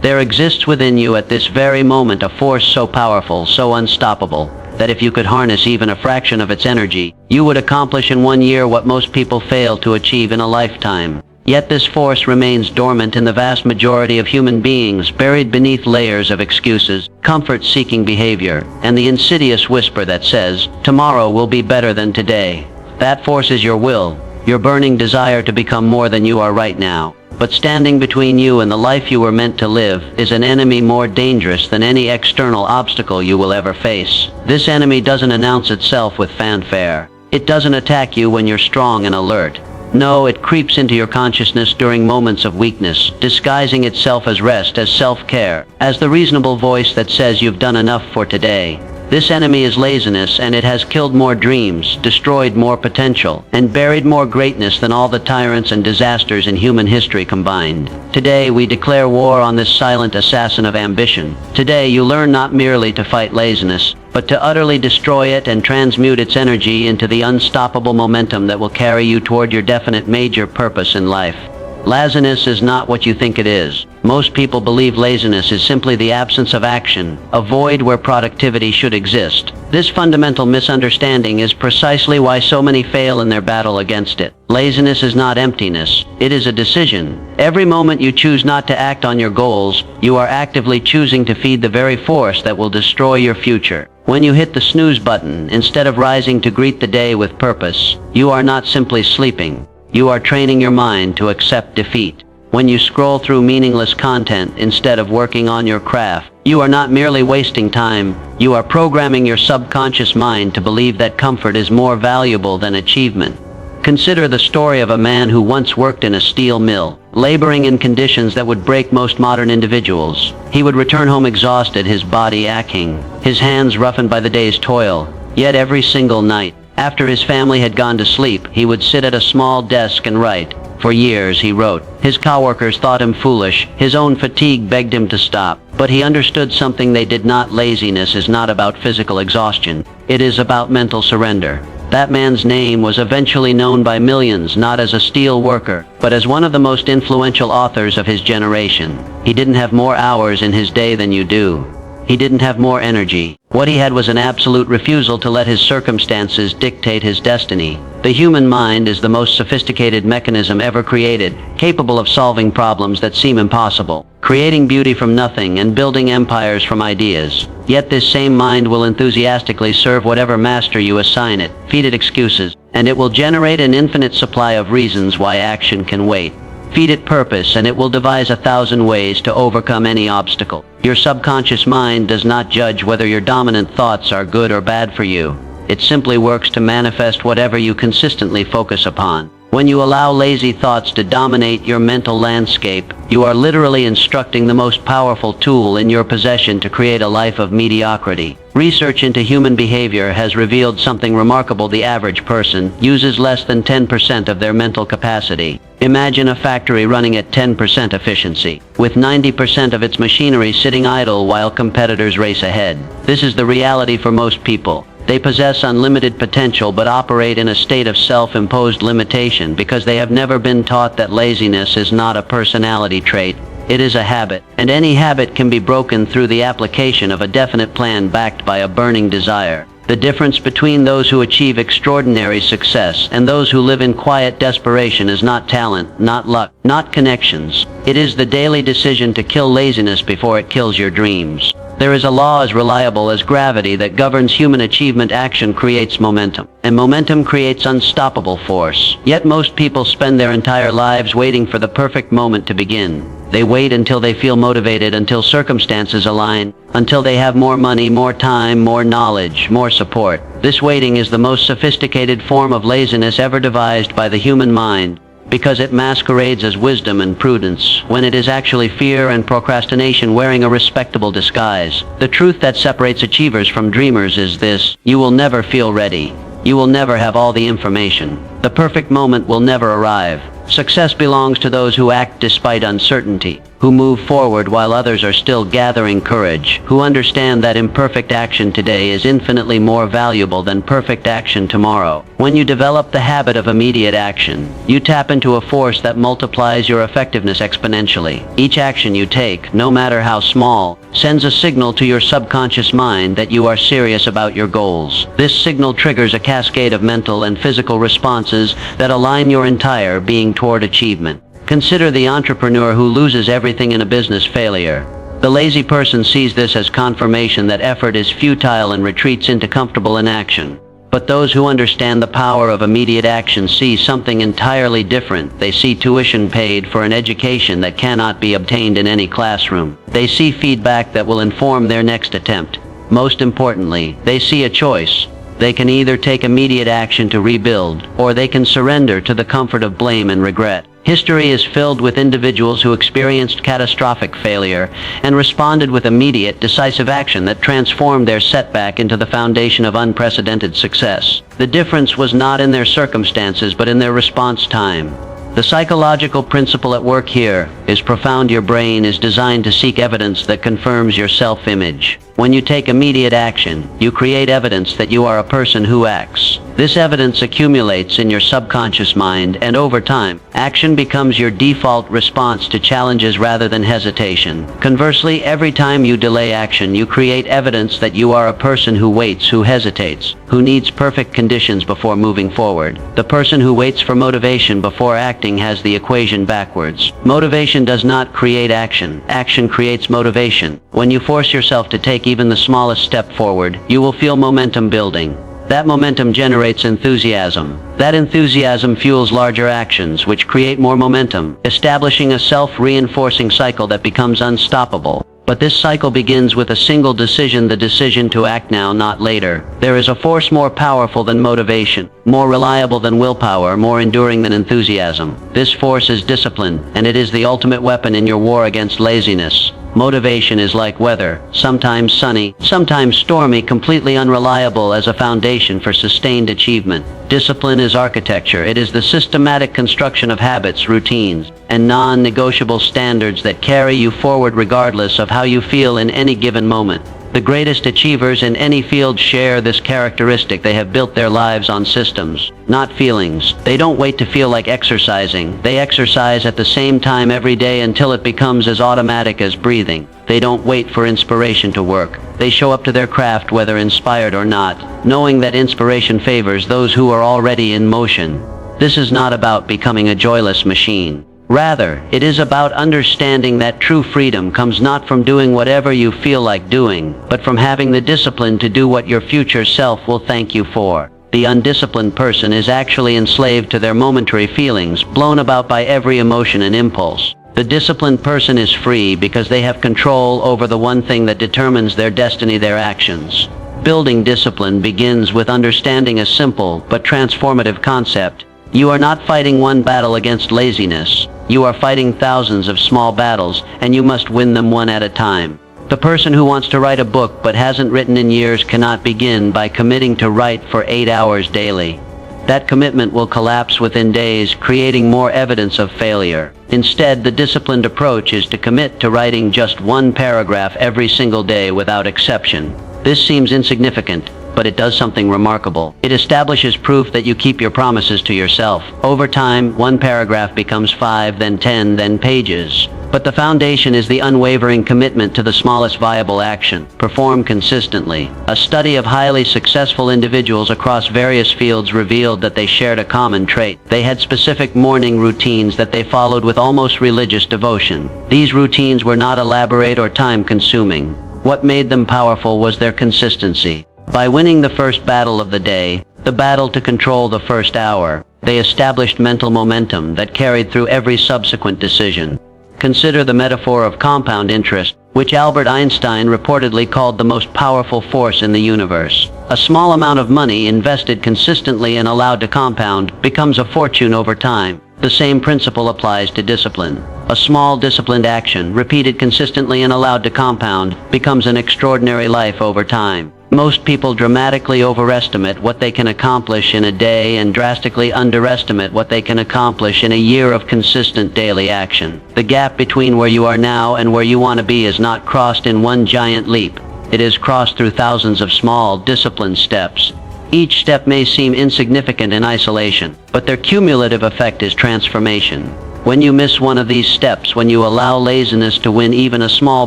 There exists within you at this very moment a force so powerful, so unstoppable, that if you could harness even a fraction of its energy, you would accomplish in 1 year what most people fail to achieve in a lifetime. Yet this force remains dormant in the vast majority of human beings, buried beneath layers of excuses, comfort-seeking behavior, and the insidious whisper that says, "Tomorrow will be better than today." That force is your will, your burning desire to become more than you are right now. But standing between you and the life you were meant to live is an enemy more dangerous than any external obstacle you will ever face. This enemy doesn't announce itself with fanfare. It doesn't attack you when you're strong and alert. No, it creeps into your consciousness during moments of weakness, disguising itself as rest, as self-care, as the reasonable voice that says you've done enough for today. This enemy is laziness, and it has killed more dreams, destroyed more potential, and buried more greatness than all the tyrants and disasters in human history combined. Today, we declare war on this silent assassin of ambition. Today, you learn not merely to fight laziness, but to utterly destroy it and transmute its energy into the unstoppable momentum that will carry you toward your definite major purpose in life. Laziness is not what you think it is. Most people believe laziness is simply the absence of action, a void where productivity should exist. This fundamental misunderstanding is precisely why so many fail in their battle against it. Laziness is not emptiness, it is a decision. Every moment you choose not to act on your goals, you are actively choosing to feed the very force that will destroy your future. When you hit the snooze button, instead of rising to greet the day with purpose, you are not simply sleeping. You are training your mind to accept defeat. When you scroll through meaningless content instead of working on your craft, you are not merely wasting time, you are programming your subconscious mind to believe that comfort is more valuable than achievement. Consider the story of a man who once worked in a steel mill, laboring in conditions that would break most modern individuals. He would return home exhausted, his body aching, his hands roughened by the day's toil. Yet every single night, after his family had gone to sleep, he would sit at a small desk and write. For years he wrote. His coworkers thought him foolish. His own fatigue begged him to stop. But he understood something they did not. Laziness is not about physical exhaustion. It is about mental surrender. That man's name was eventually known by millions, not as a steel worker, but as one of the most influential authors of his generation. He didn't have more hours in his day than you do. He didn't have more energy. What he had was an absolute refusal to let his circumstances dictate his destiny. The human mind is the most sophisticated mechanism ever created, capable of solving problems that seem impossible, creating beauty from nothing and building empires from ideas. Yet this same mind will enthusiastically serve whatever master you assign it, feed it excuses, and it will generate an infinite supply of reasons why action can wait. Feed it purpose, and it will devise 1,000 ways to overcome any obstacle. Your subconscious mind does not judge whether your dominant thoughts are good or bad for you. It simply works to manifest whatever you consistently focus upon. When you allow lazy thoughts to dominate your mental landscape, you are literally instructing the most powerful tool in your possession to create a life of mediocrity. Research into human behavior has revealed something remarkable. The average person uses less than 10% of their mental capacity. Imagine a factory running at 10% efficiency, with 90% of its machinery sitting idle while competitors race ahead. This is the reality for most people. They possess unlimited potential but operate in a state of self-imposed limitation because they have never been taught that laziness is not a personality trait. It is a habit, and any habit can be broken through the application of a definite plan backed by a burning desire. The difference between those who achieve extraordinary success and those who live in quiet desperation is not talent, not luck, not connections. It is the daily decision to kill laziness before it kills your dreams. There is a law as reliable as gravity that governs human achievement. Action creates momentum, and momentum creates unstoppable force. Yet most people spend their entire lives waiting for the perfect moment to begin. They wait until they feel motivated, until circumstances align, until they have more money, more time, more knowledge, more support. This waiting is the most sophisticated form of laziness ever devised by the human mind, because it masquerades as wisdom and prudence, when it is actually fear and procrastination wearing a respectable disguise. The truth that separates achievers from dreamers is this: you will never feel ready. You will never have all the information. The perfect moment will never arrive. Success belongs to those who act despite uncertainty, who move forward while others are still gathering courage, who understand that imperfect action today is infinitely more valuable than perfect action tomorrow. When you develop the habit of immediate action, you tap into a force that multiplies your effectiveness exponentially. Each action you take, no matter how small, sends a signal to your subconscious mind that you are serious about your goals. This signal triggers a cascade of mental and physical responses that align your entire being toward achievement. Consider the entrepreneur who loses everything in a business failure. The lazy person sees this as confirmation that effort is futile and retreats into comfortable inaction. But those who understand the power of immediate action see something entirely different. They see tuition paid for an education that cannot be obtained in any classroom. They see feedback that will inform their next attempt. Most importantly, they see a choice. They can either take immediate action to rebuild, or they can surrender to the comfort of blame and regret. History is filled with individuals who experienced catastrophic failure and responded with immediate, decisive action that transformed their setback into the foundation of unprecedented success. The difference was not in their circumstances, but in their response time. The psychological principle at work here is profound. Your brain is designed to seek evidence that confirms your self-image. When you take immediate action, you create evidence that you are a person who acts. This evidence accumulates in your subconscious mind, and over time, action becomes your default response to challenges rather than hesitation. Conversely, every time you delay action, you create evidence that you are a person who waits, who hesitates, who needs perfect conditions before moving forward. The person who waits for motivation before acting has the equation backwards. Motivation does not create action. Action creates motivation. When you force yourself to take even the smallest step forward, you will feel momentum building. That momentum generates enthusiasm. That enthusiasm fuels larger actions, which create more momentum, establishing a self-reinforcing cycle that becomes unstoppable. But this cycle begins with a single decision, the decision to act now, not later. There is a force more powerful than motivation, more reliable than willpower, more enduring than enthusiasm. This force is discipline, and it is the ultimate weapon in your war against laziness. Motivation is like weather, sometimes sunny, sometimes stormy, completely unreliable as a foundation for sustained achievement. Discipline is architecture. It is the systematic construction of habits, routines, and non-negotiable standards that carry you forward regardless of how you feel in any given moment. The greatest achievers in any field share this characteristic. They have built their lives on systems, not feelings. They don't wait to feel like exercising. They exercise at the same time every day until it becomes as automatic as breathing. They don't wait for inspiration to work. They show up to their craft whether inspired or not, knowing that inspiration favors those who are already in motion. This is not about becoming a joyless machine. Rather, it is about understanding that true freedom comes not from doing whatever you feel like doing, but from having the discipline to do what your future self will thank you for. The undisciplined person is actually enslaved to their momentary feelings, blown about by every emotion and impulse. The disciplined person is free because they have control over the one thing that determines their destiny, their actions. Building discipline begins with understanding a simple but transformative concept. You are not fighting one battle against laziness. You are fighting thousands of small battles, and you must win them one at a time. The person who wants to write a book but hasn't written in years cannot begin by committing to write for 8 hours daily. That commitment will collapse within days, creating more evidence of failure. Instead, the disciplined approach is to commit to writing just one paragraph every single day without exception. This seems insignificant, but it does something remarkable. It establishes proof that you keep your promises to yourself. Over time, one paragraph becomes 5, then 10, then pages. But the foundation is the unwavering commitment to the smallest viable action, performed consistently. A study of highly successful individuals across various fields revealed that they shared a common trait. They had specific morning routines that they followed with almost religious devotion. These routines were not elaborate or time-consuming. What made them powerful was their consistency. By winning the first battle of the day, the battle to control the first hour, they established mental momentum that carried through every subsequent decision. Consider the metaphor of compound interest, which Albert Einstein reportedly called the most powerful force in the universe. A small amount of money invested consistently and allowed to compound becomes a fortune over time. The same principle applies to discipline. A small disciplined action, repeated consistently and allowed to compound, becomes an extraordinary life over time. Most people dramatically overestimate what they can accomplish in a day and drastically underestimate what they can accomplish in a year of consistent daily action. The gap between where you are now and where you want to be is not crossed in one giant leap. It is crossed through thousands of small, disciplined steps. Each step may seem insignificant in isolation, but their cumulative effect is transformation. When you miss one of these steps, when you allow laziness to win even a small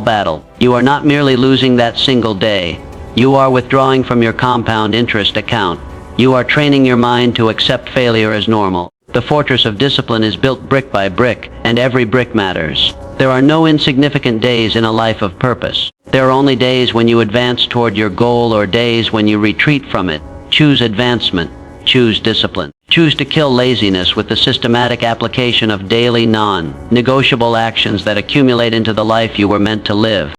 battle, you are not merely losing that single day. You are withdrawing from your compound interest account. You are training your mind to accept failure as normal. The fortress of discipline is built brick by brick, and every brick matters. There are no insignificant days in a life of purpose. There are only days when you advance toward your goal or days when you retreat from it. Choose advancement. Choose discipline. Choose to kill laziness with the systematic application of daily non-negotiable actions that accumulate into the life you were meant to live.